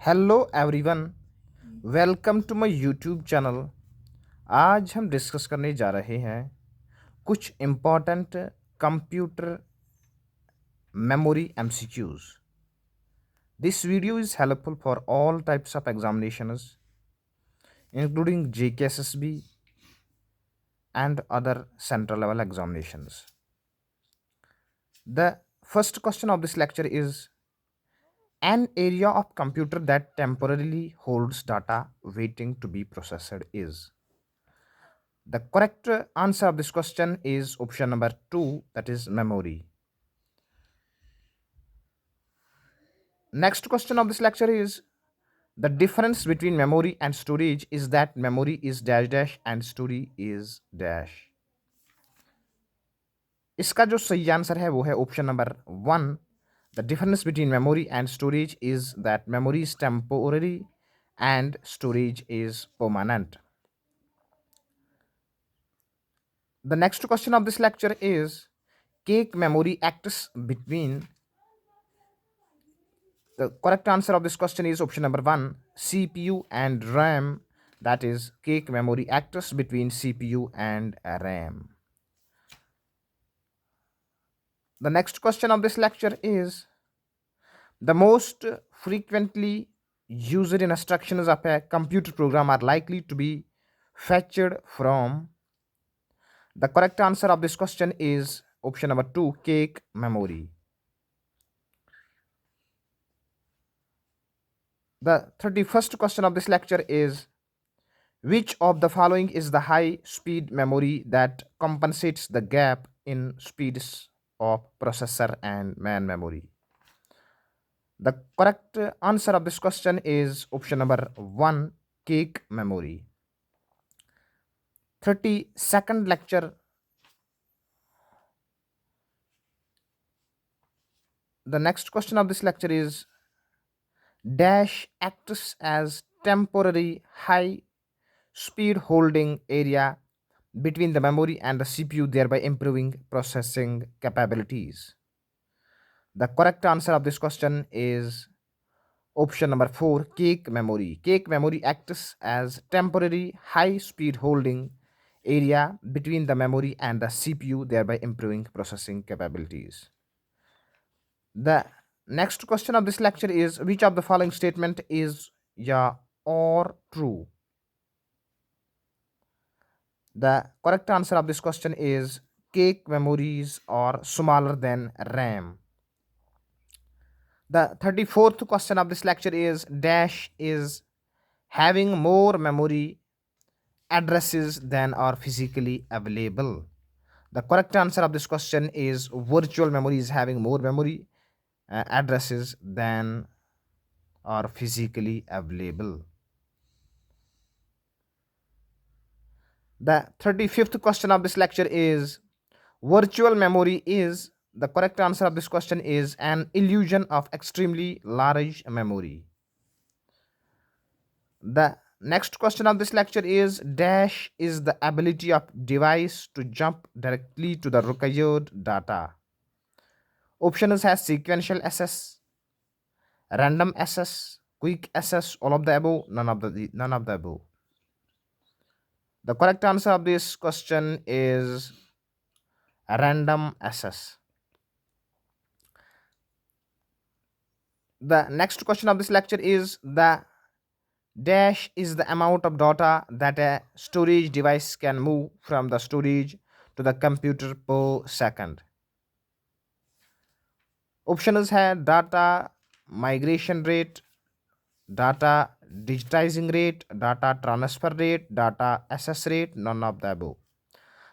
Hello everyone, welcome to my YouTube channel. आज हम discuss करने जा रहे हैं कुछ important computer memory MCQs. This video is helpful for all types of examinations including JKSSB and other central level examinations. The first question of this lecture is: an area of computer that temporarily holds data waiting to be processed is. The correct answer of this question is option number 2, that is memory. Next question of this lecture is: the difference between memory and storage is that memory is dash dash and storage is dash. इसका जो सही answer है वो है option number 1. The difference between memory and storage is that memory is temporary and storage is permanent. The next question of this lecture is: cake memory acts between. The correct answer of this question is option number 1, CPU and RAM. That is, cake memory acts between CPU and RAM. The next question of this lecture is: the most frequently used instructions of a computer program are likely to be fetched from. The correct answer of this question is option number 2, cake memory. The 31st question of this lecture is: which of the following is the high speed memory that compensates the gap in speeds of processor and main memory? The correct answer of this question is option number 1, cake memory. 32nd lecture. The next question of this lecture is: dash acts as temporary high speed holding area between the memory and the CPU, thereby improving processing capabilities. The correct answer of this question is option number 4, cake memory. Cake memory acts as temporary high speed holding area between the memory and the CPU, thereby improving processing capabilities. The next question of this lecture is: which of the following statement is yeah or true? The correct answer of this question is cake memories are smaller than RAM. The 34th question of this lecture is: dash is having more memory addresses than are physically available. The correct answer of this question is virtual memory is having more memory addresses than are physically available. The 35th question of this lecture is: virtual memory is. The correct answer of this question is an illusion of extremely large memory. The next question of this lecture is: dash is the ability of device to jump directly to the required data. Options has sequential access, random access, quick access, all of the above, none of the above. The correct answer of this question is random access. The next question of this lecture is: the dash is the amount of data that a storage device can move from the storage to the computer per second. Options have data migration rate, data digitizing rate, data transfer rate, data access rate, none of the above.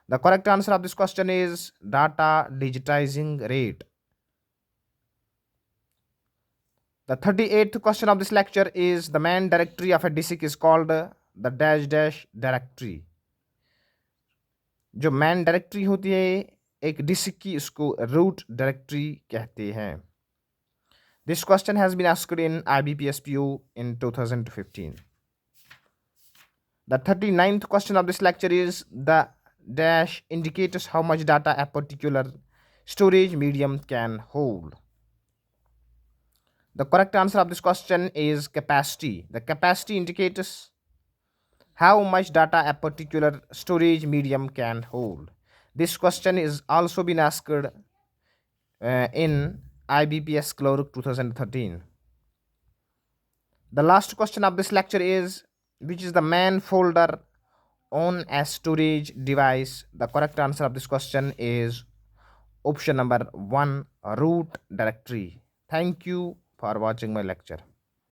The correct answer of this question is data digitizing rate. The 38th question of this lecture is: the main directory of a disk is called the dash dash directory. जो man directory होती है एक disc की, उसको root directory कहते हैं. This question has been asked in IBPSPO in 2015. The 39th question of this lecture is: the dash indicates how much data a particular storage medium can hold. The correct answer of this question is capacity. The capacity indicates how much data a particular storage medium can hold. This question is also been asked in IBPS Clerk 2013. The last question of this lecture is, which is the main folder on a storage device? The correct answer of this question is option number 1, root directory. Thank you for watching my lecture.